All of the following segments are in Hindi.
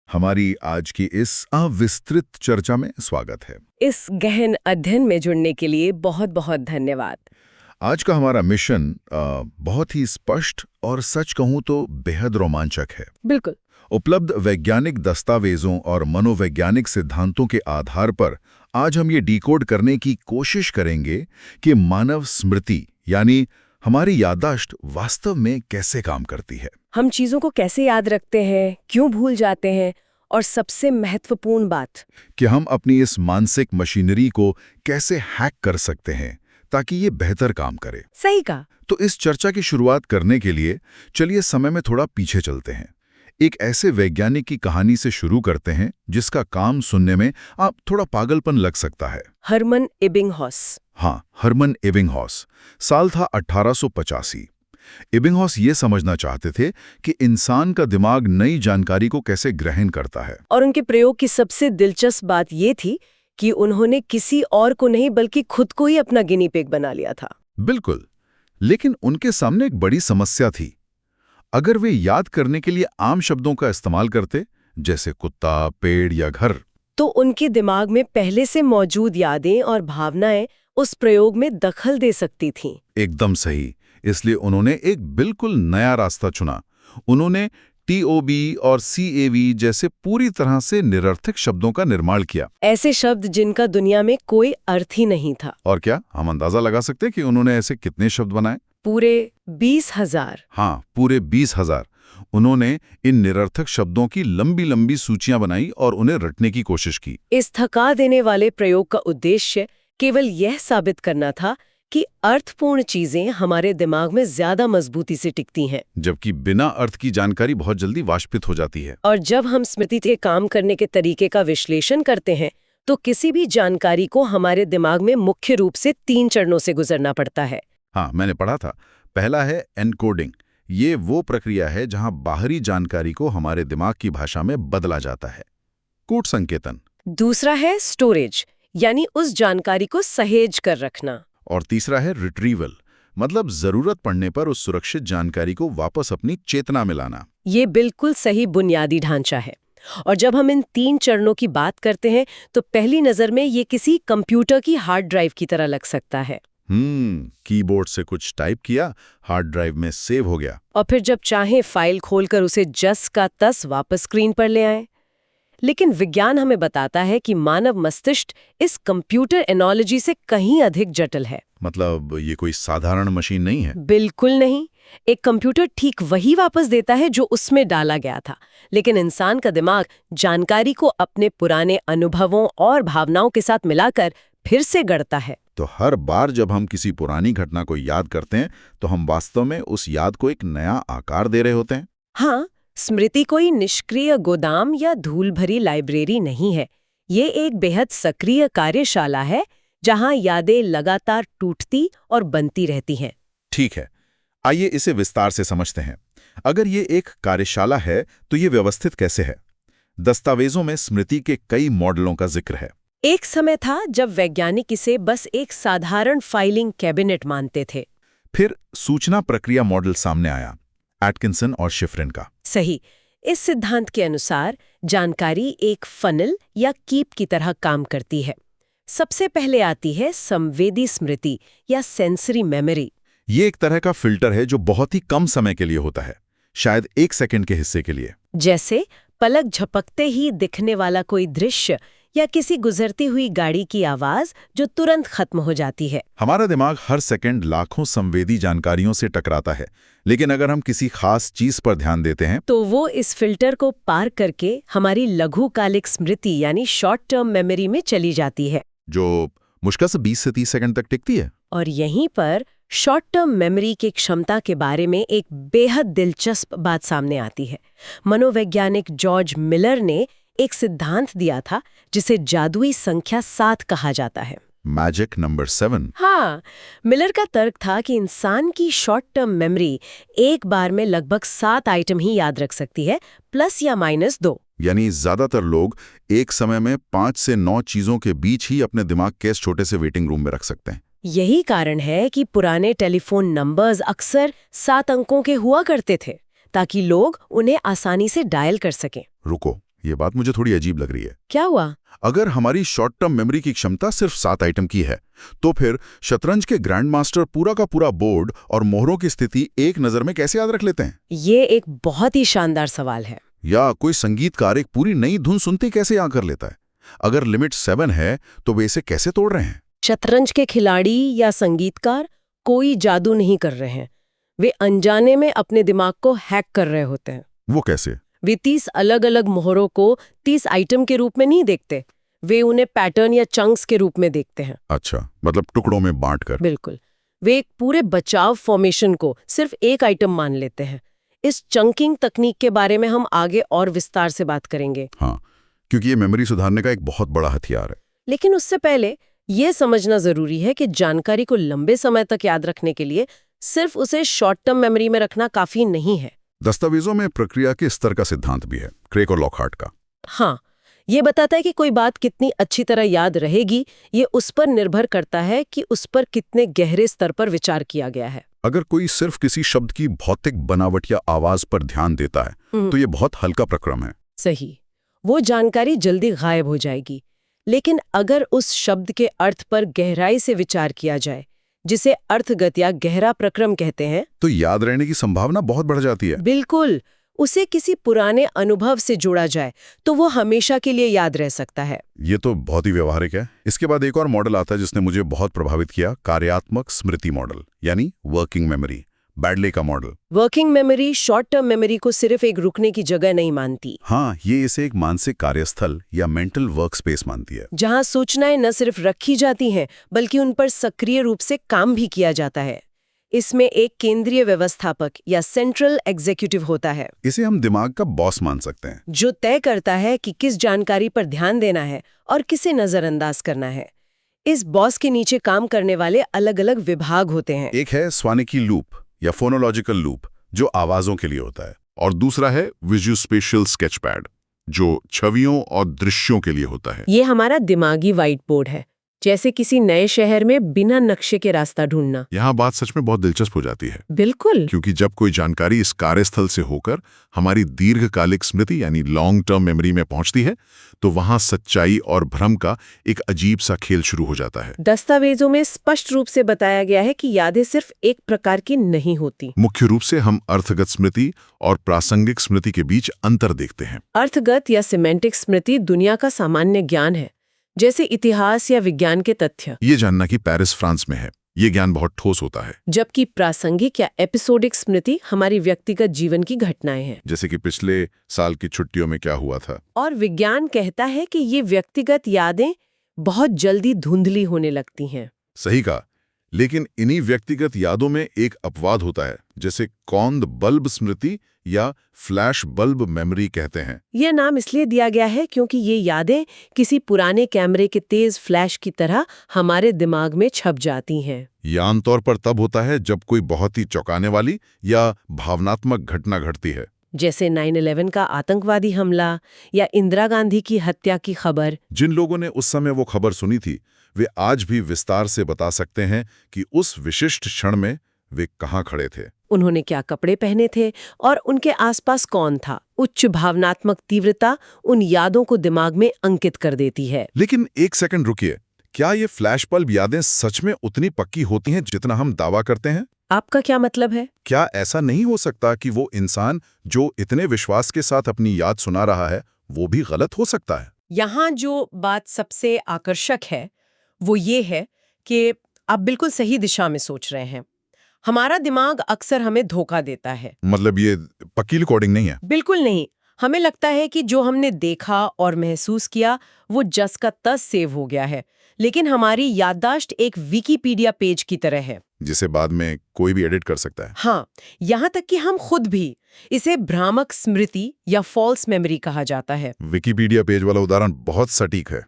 हमारी आज की इस अविस्तृत चर्चा में स्वागत है। इस गहन अध्ययन में जुड़ने के लिए बहुत बहुत धन्यवाद। आज का हमारा मिशन बहुत ही स्पष्ट और सच कहूं तो बेहद रोमांचक है। बिल्कुल। उपलब्ध वैज्ञानिक दस्तावेजों और मनोवैज्ञानिक सिद्धांतों के आधार पर आज हम ये डिकोड करने की कोशिश करेंगे कि मानव स्मृति यानी हमारी याददाश्त वास्तव में कैसे काम करती है। हम चीजों को कैसे याद रखते हैं, क्यों भूल जाते हैं, और सबसे महत्वपूर्ण बात कि हम अपनी इस मानसिक मशीनरी को कैसे हैक कर सकते हैं ताकि ये बेहतर काम करे। सही कहा। तो इस चर्चा की शुरुआत करने के लिए चलिए समय में थोड़ा पीछे चलते हैं। एक ऐसे वैज्ञानिक की कहानी से शुरू करते हैं जिसका काम सुनने में आप थोड़ा पागलपन लग सकता है। हरमन एबिंगहॉस। हाँ, हरमन एबिंगहॉस। साल था 1885। एबिंगहॉस ये समझना चाहते थे कि इंसान का दिमाग नई जानकारी को कैसे ग्रहण करता है। और उनके प्रयोग की सबसे दिलचस्प बात ये थी कि उन्होंने किसी और को नहीं बल्कि खुद को ही अपना गिनी पिग बना लिया था। बिल्कुल, लेकिन उनके सामने एक बड़ी समस्या थी। अगर वे याद करने के लिए आम शब्दों का इस्तेमाल करते, जैसे कुत्ता, पेड़ या घर, तो उनके दिमाग में पहले से मौजूद यादें और भावनाएं उस प्रयोग में दखल दे सकती थीं। एकदम सही। इसलिए उन्होंने एक बिल्कुल नया रास्ता चुना। उन्होंने TOB और CAV जैसे पूरी तरह से निरर्थक शब्दों का निर्माण किया। ऐसे शब्द जिनका दुनिया में कोई अर्थ ही नहीं था। और क्या हम अंदाजा लगा सकते हैं कि उन्होंने ऐसे कितने शब्द बनाए? पूरे 20,000। हाँ, पूरे 20,000। उन्होंने इन निरर्थक शब्दों की लंबी लंबी सूचियां बनाई और उन्हें रटने की कोशिश की। इस थका देने वाले प्रयोग का उद्देश्य केवल यह साबित करना था कि अर्थपूर्ण चीजें हमारे दिमाग में ज्यादा मजबूती से टिकती हैं, जबकि बिना अर्थ की जानकारी बहुत जल्दी वाष्पित हो जाती है। और जब हम स्मृति के काम करने के तरीके का विश्लेषण करते हैं तो किसी भी जानकारी को हमारे दिमाग में मुख्य रूप से 3 चरणों से गुजरना पड़ता है। हाँ, मैंने पढ़ा था। पहला है एनकोडिंग। ये वो प्रक्रिया है जहां बाहरी जानकारी को हमारे दिमाग की भाषा में बदला जाता है। कूट संकेतन। दूसरा है स्टोरेज, यानी उस जानकारी को सहेज कर रखना। और तीसरा है रिट्रीवल, मतलब जरूरत पड़ने पर उस सुरक्षित जानकारी को वापस अपनी चेतना में लाना। ये बिल्कुल सही बुनियादी ढांचा है। और जब हम इन 3 चरणों की बात करते हैं तो पहली नजर में ये किसी कंप्यूटर की हार्ड ड्राइव की तरह लग सकता है। कीबोर्ड से कुछ टाइप किया, हार्ड ड्राइव में सेव हो गया, और फिर जब चाहे फाइल खोलकर उसे जस का तस वापस स्क्रीन पर ले आए। लेकिन विज्ञान हमें बताता है कि मानव मस्तिष्क इस कंप्यूटर एनालॉजी से कहीं अधिक जटिल है। मतलब ये कोई साधारण मशीन नहीं है। बिल्कुल नहीं। एक कंप्यूटर ठीक वही वापस देता है जो उसमें डाला गया था, लेकिन इंसान का दिमाग जानकारी को अपने पुराने अनुभवों और भावनाओं के साथ मिलाकर फिर से गढ़ता है। तो हर बार जब हम किसी पुरानी घटना को याद करते हैं तो हम वास्तव में उस याद को एक नया आकार दे रहे होते हैं। हाँ, स्मृति कोई निष्क्रिय गोदाम या धूल भरी लाइब्रेरी नहीं है। ये एक बेहद सक्रिय कार्यशाला है जहां यादें लगातार टूटती और बनती रहती हैं। ठीक है, आइए इसे विस्तार से समझते हैं। अगर ये एक कार्यशाला है तो ये व्यवस्थित कैसे है? दस्तावेजों में स्मृति के कई मॉडलों का जिक्र है। एक समय था जब वैज्ञानिक इसे बस एक साधारण फाइलिंग कैबिनेट मानते थे। फिर सूचना प्रक्रिया मॉडल सामने आया, एटकिंसन और शिफ्रिन का। सही। इस सिद्धांत के अनुसार जानकारी एक फनल या कीप की तरह काम करती है। सबसे पहले आती है संवेदी स्मृति या सेंसरी मेमोरी। ये एक तरह का फिल्टर है जो बहुत ही कम समय के लिए होता है, शायद 1 सेकंड के हिस्से के लिए। जैसे पलक झपकते ही दिखने वाला कोई दृश्य या किसी गुजरती हुई गाड़ी की आवाज जो तुरंत खत्म हो जाती है। हमारा दिमाग हर सेकंड लाखों संवेदी जानकारियों से टकराता है, लेकिन अगर हम किसी खास चीज पर ध्यान देते हैं तो वो इस फिल्टर को पार करके हमारी लघुकालिक स्मृति यानी शॉर्ट टर्म मेमोरी में चली जाती है, जो मुश्किल से 20 से 30 सेकंड तक टिकती है। और यहीं पर शॉर्ट टर्म मेमोरी की क्षमता के बारे में एक बेहद दिलचस्प बात सामने आती है। मनोवैज्ञानिक जॉर्ज मिलर ने एक सिद्धांत दिया था जिसे जादुई संख्या 7 कहा जाता है। Magic number 7। हाँ, मिलर का तर्क था कि इंसान की शॉर्ट टर्म मेमोरी एक बार में लगभग 7 आइटम ही याद रख सकती है, प्लस या माइनस 2। यानी ज्यादातर लोग एक समय में 5 से 9 चीजों के बीच ही अपने दिमाग के इस छोटे से वेटिंग रूम में रख सकते हैं। यही कारण है कि पुराने टेलीफोन नंबर्स अक्सर 7 अंकों के हुआ करते थे ताकि लोग उन्हें आसानी से डायल कर सकें। रुको, ये बात मुझे थोड़ी अजीब लग रही है। क्या हुआ? अगर हमारी शॉर्ट टर्म मेमोरी की क्षमता सिर्फ 7 आइटम की है, तो फिर शतरंज के ग्रैंड मास्टर पूरा का पूरा बोर्ड और मोहरों की स्थिति एक नजर में कैसे याद रख लेते हैं? ये एक बहुत ही शानदार सवाल है। या कोई संगीतकार एक पूरी नई धुन सुनते कैसे याद कर लेता है? अगर लिमिट 7 है तो वे इसे कैसे तोड़ रहे हैं? शतरंज के खिलाड़ी या संगीतकार कोई जादू नहीं कर रहे हैं। वे अनजाने में अपने दिमाग को हैक कर रहे होते हैं। वो कैसे? वे 30 अलग अलग मोहरों को 30 आइटम के रूप में नहीं देखते। वे उन्हें पैटर्न या चंक्स के रूप में देखते हैं। अच्छा, मतलब टुकड़ों में बांटकर। बिल्कुल। वे एक पूरे बचाव फॉर्मेशन को सिर्फ एक आइटम मान लेते हैं। इस चंकिंग तकनीक के बारे में हम आगे और विस्तार से बात करेंगे। हाँ, क्योंकि ये मेमोरी सुधारने का एक बहुत बड़ा हथियार है। लेकिन उससे पहले ये समझना जरूरी है कि जानकारी को लंबे समय तक याद रखने के लिए सिर्फ उसे शॉर्ट टर्म मेमोरी में रखना काफी नहीं है। दस्तावेजों में प्रक्रिया के स्तर का सिद्धांत भी है, क्रेक और लॉकहार्ट का। हाँ, ये बताता है कि कोई बात कितनी अच्छी तरह याद रहेगी, ये उस पर निर्भर करता है कि उस पर कितने गहरे स्तर पर विचार किया गया है। अगर कोई सिर्फ किसी शब्द की भौतिक बनावट या आवाज पर ध्यान देता है तो ये बहुत हल्का प्रक्रम है। सही, वो जानकारी जल्दी गायब हो जाएगी। लेकिन अगर उस शब्द के अर्थ पर गहराई से विचार किया जाए, जिसे अर्थगत या गहरा प्रक्रम कहते हैं, तो याद रहने की संभावना बहुत बढ़ जाती है। बिल्कुल। उसे किसी पुराने अनुभव से जोड़ा जाए तो वो हमेशा के लिए याद रह सकता है। ये तो बहुत ही व्यवहारिक है। इसके बाद एक और मॉडल आता है जिसने मुझे बहुत प्रभावित किया, कार्यात्मक स्मृति मॉडल, यानी वर्किंग मेमोरी, बैडले का model. Working memory short term memory को सिर्फ एक रुकने की जगह नहीं मानती। हाँ, ये इसे एक मानसिक कार्यस्थल या मेंटल वर्क स्पेस मानती है, जहाँ सूचनाएं न सिर्फ रखी जाती हैं बल्कि उन पर सक्रिय रूप से काम भी किया जाता है। इसमें एक केंद्रीय व्यवस्थापक या सेंट्रल एग्जीक्यूटिव होता है। इसे हम दिमाग का बॉस मान सकते हैं, जो तय करता है कि किस जानकारी पर ध्यान देना है और किसे नजरअंदाज करना है। इस बॉस के नीचे काम करने वाले अलग अलग विभाग होते हैं। एक है स्वानिकी लूप या फोनोलॉजिकल लूप, जो आवाजों के लिए होता है, और दूसरा है विजुअल स्केच पैड, जो छवियों और दृश्यों के लिए होता है। ये हमारा दिमागी व्हाइट बोर्ड है, जैसे किसी नए शहर में बिना नक्शे के रास्ता ढूंढना। यहाँ बात सच में बहुत दिलचस्प हो जाती है। बिल्कुल। क्योंकि जब कोई जानकारी इस कार्यस्थल से होकर हमारी दीर्घकालिक स्मृति यानी लॉन्ग टर्म मेमोरी में पहुंचती है, तो वहां सच्चाई और भ्रम का एक अजीब सा खेल शुरू हो जाता है। दस्तावेजों में स्पष्ट रूप से बताया गया है कि यादें सिर्फ एक प्रकार की नहीं होती। मुख्य रूप से हम अर्थगत स्मृति और प्रासंगिक स्मृति के बीच अंतर देखते हैं। अर्थगत या सिमेंटिक स्मृति दुनिया का सामान्य ज्ञान है, जैसे इतिहास या विज्ञान के तथ्य। ये जानना कि पेरिस फ्रांस में है, ये ज्ञान बहुत ठोस होता है। जबकि प्रासंगिक या एपिसोडिक स्मृति हमारी व्यक्तिगत जीवन की घटनाएं हैं, जैसे कि पिछले साल की छुट्टियों में क्या हुआ था। और विज्ञान कहता है कि ये व्यक्तिगत यादें बहुत जल्दी धुंधली होने लगती हैं। सही कहा, लेकिन इन्हीं व्यक्तिगत यादों में एक अपवाद होता है, जैसे कौंद बल्ब स्मृति या फ्लैश बल्ब मेमोरी कहते हैं। यह नाम इसलिए दिया गया है क्योंकि ये यादें किसी पुराने कैमरे के तेज फ्लैश की तरह हमारे दिमाग में छप जाती हैं। यह आमतौर पर तब होता है जब कोई बहुत ही चौंकाने वाली या भावनात्मक घटना घटती है, जैसे 9/11 का आतंकवादी हमला या इंदिरा गांधी की हत्या की खबर। जिन लोगों ने उस समय वो खबर सुनी थी, वे आज भी विस्तार से बता सकते हैं कि उस विशिष्ट क्षण में वे कहाँ खड़े थे, उन्होंने क्या कपड़े पहने थे और उनके आसपास कौन था। उच्च भावनात्मक तीव्रता उन यादों को दिमाग में अंकित कर देती है। लेकिन एक सेकंड रुकिए, क्या ये फ्लैश बल्ब यादें सच में उतनी पक्की होती हैं जितना हम दावा करते हैं? आपका क्या मतलब है? क्या ऐसा नहीं हो सकता कि वो इंसान जो इतने विश्वास के साथ अपनी याद सुना रहा है, वो भी गलत हो सकता है? यहाँ जो बात सबसे आकर्षक है वो ये है कि आप बिल्कुल सही दिशा में सोच रहे हैं। हमारा दिमाग अक्सर हमें धोखा देता है। मतलब ये पक्की रिकॉर्डिंग नहीं है? बिल्कुल नहीं। हमें लगता है कि जो हमने देखा और महसूस किया वो जस का तस सेव हो गया है, लेकिन हमारी याददाश्त एक विकिपीडिया पेज की तरह है, जिसे बाद में कोई भी एडिट कर सकता है। हाँ, यहाँ तक कि हम खुद भी। इसे भ्रामक स्मृति या फॉल्स मेमोरी कहा जाता है। विकिपीडिया पेज वाला उदाहरण बहुत सटीक है।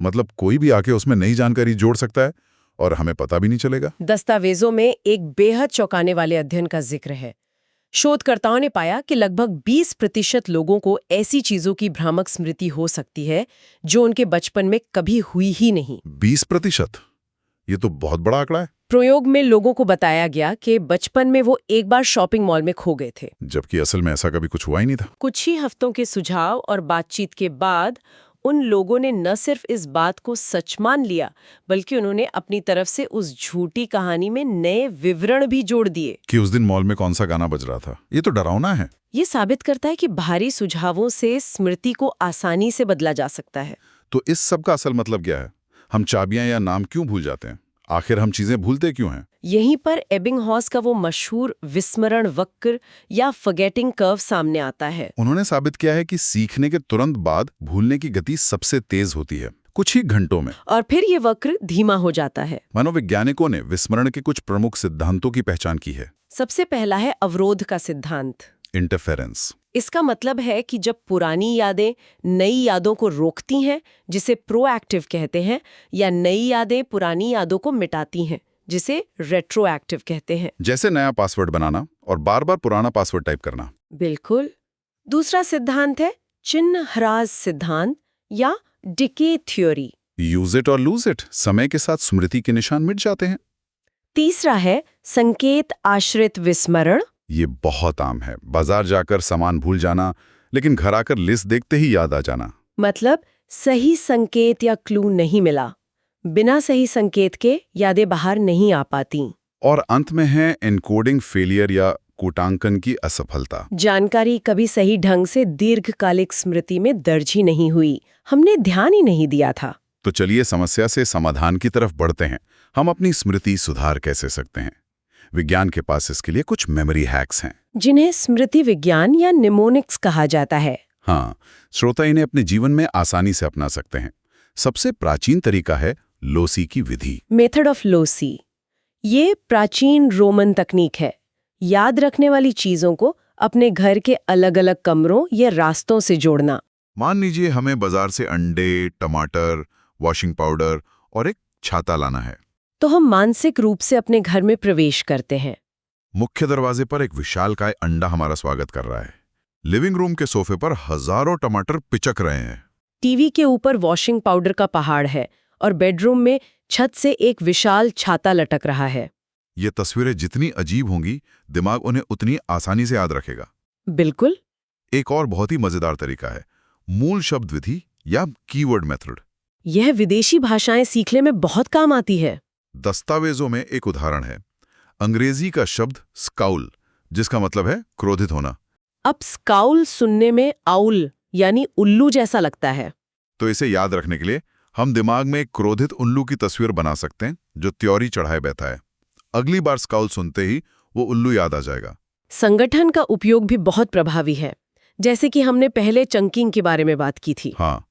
मतलब कोई भी आके उसमें नई जानकारी जोड़ सकता है और हमें पता भी नहीं चलेगा। दस्तावेजों में एक बेहद चौंकाने वाले अध्ययन का जिक्र है। शोधकर्ताओं ने पाया कि लगभग 20% लोगों को ऐसी चीजों की भ्रामक स्मृति हो सकती है जो उनके बचपन में कभी हुई ही नहीं। 20%? ये तो बहुत बड़ा आंकड़ा है। प्रयोग में लोगों को बताया गया कि बचपन में वो एक बार शॉपिंग मॉल में खो गए थे, जबकि असल में ऐसा कभी कुछ हुआ ही नहीं था। कुछ ही हफ्तों के सुझाव और बातचीत के बाद उन लोगों ने न सिर्फ इस बात को सच मान लिया, बल्कि उन्होंने अपनी तरफ से उस झूठी कहानी में नए विवरण भी जोड़ दिए। कि उस दिन मॉल में कौन सा गाना बज रहा था, ये तो डरावना है। ये साबित करता है कि भारी सुझावों से स्मृति को आसानी से बदला जा सकता है। तो इस सब का असल मतलब क्या है? हम चाबियां या नाम क्यों भूल जाते हैं? आखिर हम चीजें भूलते क्यों हैं? यहीं पर एबिंगहॉस का वो मशहूर विस्मरण वक्र या फॉरगेटिंग कर्व सामने आता है। उन्होंने साबित किया है कि सीखने के तुरंत बाद भूलने की गति सबसे तेज होती है, कुछ ही घंटों में। और फिर ये वक्र धीमा हो जाता है। मनोवैज्ञानिकों ने विस्मरण के कुछ प्रमुख सिद्धांतों की पहचान की है। सबसे पहला है अवरोध का सिद्धांत। इंटरफेरेंस। इसका मतलब है कि जब पुरानी यादें नई यादों को रोकती हैं, जिसे प्रोएक्टिव कहते हैं, या नई यादें पुरानी यादों को मिटाती हैं, जिसे रेट्रोएक्टिव कहते हैं। जैसे नया पासवर्ड बनाना और बार बार पुराना पासवर्ड टाइप करना। बिल्कुल। दूसरा सिद्धांत है चिन्ह-ह्रास सिद्धांत या डिके थ्योरी। यूज इट और लूज इट, समय के साथ स्मृति के निशान मिट जाते हैं। तीसरा है संकेत आश्रित विस्मरण। ये बहुत आम है, बाजार जाकर सामान भूल जाना, लेकिन घर आकर लिस्ट देखते ही याद आ जाना। मतलब सही संकेत या क्लू नहीं मिला, बिना सही संकेत के यादें बाहर नहीं आ पाती। और अंत में है एनकोडिंग फेलियर या कूटांकन की असफलता। जानकारी कभी सही ढंग से दीर्घकालिक स्मृति में दर्ज ही नहीं हुई, हमने ध्यान ही नहीं दिया था। तो चलिए समस्या से समाधान की तरफ बढ़ते हैं। हम अपनी स्मृति सुधार कैसे सकते हैं? विज्ञान के पास इसके लिए कुछ मेमोरी हैक्स हैं, जिन्हें स्मृति विज्ञान या निमोनिक्स कहा जाता है। हाँ, श्रोता इन्हें अपने जीवन में आसानी से अपना सकते हैं। सबसे प्राचीन तरीका है लोसी की विधि। Method of lossy. ये प्राचीन रोमन तकनीक है, याद रखने वाली चीजों को अपने घर के अलग अलग कमरों या रास्तों से जोड़ना। मान लीजिए हमें बाजार से अंडे, टमाटर, वॉशिंग पाउडर और एक छाता लाना है। तो हम मानसिक रूप से अपने घर में प्रवेश करते हैं। मुख्य दरवाजे पर एक विशालकाय अंडा हमारा स्वागत कर रहा है। लिविंग रूम के सोफे पर हजारों टमाटर पिचक रहे हैं। टीवी के ऊपर वॉशिंग पाउडर का पहाड़ है और बेडरूम में छत से एक विशाल छाता लटक रहा है। ये तस्वीरें जितनी अजीब होंगी, दिमाग उन्हें उतनी आसानी से याद रखेगा। बिल्कुल। एक और बहुत ही मजेदार तरीका है मूल शब्द विधि या कीवर्ड मेथड। यह विदेशी भाषाएं सीखने में बहुत काम आती है। दस्तावेजों में एक उदाहरण है अंग्रेजी का शब्द स्काउल, जिसका मतलब है क्रोधित होना। अब स्काउल सुनने में आउल यानी उल्लू जैसा लगता है। तो इसे याद रखने के लिए हम दिमाग में एक क्रोधित उल्लू की तस्वीर बना सकते हैं जो त्योरी चढ़ाए बैठा है। अगली बार स्काउल सुनते ही वो उल्लू याद आ जाएगा। संगठन का उपयोग भी बहुत प्रभावी है, जैसे कि हमने पहले चंकिंग के बारे में बात की थी। हाँ,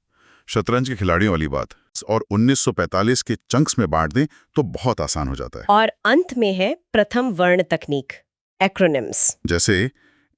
शतरंज के खिलाड़ियों वाली बात। और 1945 के चंक्स में बांट दें तो बहुत आसान हो जाता है। और अंत में है प्रथम वर्ण तकनीक, एक्रोनिम्स। जैसे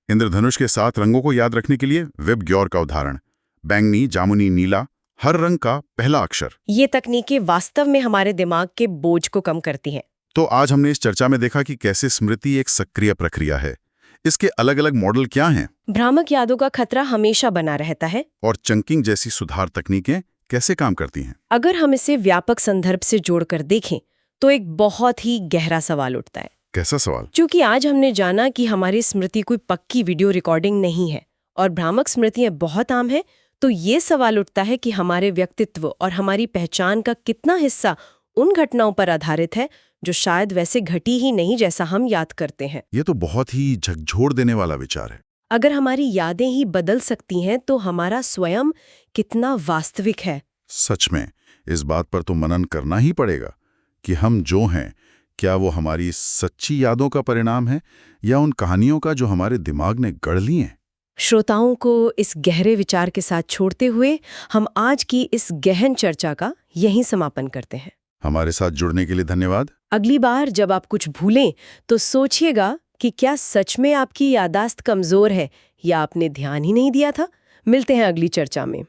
इंद्रधनुष के 7 रंगों को याद रखने के लिए वेब ग्योर का उदाहरण, बैंगनी, जामुनी, नीला, हर रंग का पहला अक्षर। ये तकनीकें वास्तव में हमारे दिमाग के बोझ को कम करती हैं। तो आज हमने इस चर्चा में देखा कि कैसे स्मृति एक सक्रिय प्रक्रिया है। इसके अलग अलग मॉडल क्या हैं? भ्रामक यादों का खतरा हमेशा बना रहता है। और चंकिंग जैसी सुधार तकनीकें कैसे काम करती हैं? अगर हम इसे व्यापक संदर्भ से जोड़कर देखें तो एक बहुत ही गहरा सवाल उठता है। कैसा सवाल? क्योंकि आज हमने जाना कि हमारी स्मृति कोई पक्की वीडियो रिकॉर्डिंग नहीं है और भ्रामक स्मृतियां बहुत आम है, तो ये सवाल उठता है कि हमारे व्यक्तित्व और हमारी पहचान का कितना हिस्सा उन घटनाओं पर आधारित है जो शायद वैसे घटी ही नहीं जैसा हम याद करते हैं। ये तो बहुत ही झकझोर देने वाला विचार है। अगर हमारी यादें ही बदल सकती हैं तो हमारा स्वयं कितना वास्तविक है। सच में इस बात पर तो मनन करना ही पड़ेगा कि हम जो हैं, क्या वो हमारी सच्ची यादों का परिणाम है या उन कहानियों का जो हमारे दिमाग ने गढ़ ली हैं। श्रोताओं को इस गहरे विचार के साथ छोड़ते हुए हम आज की इस गहन चर्चा का यहीं समापन करते हैं। हमारे साथ जुड़ने के लिए धन्यवाद। अगली बार जब आप कुछ भूलें तो सोचिएगा कि क्या सच में आपकी याददाश्त कमजोर है या आपने ध्यान ही नहीं दिया था। मिलते हैं अगली चर्चा में।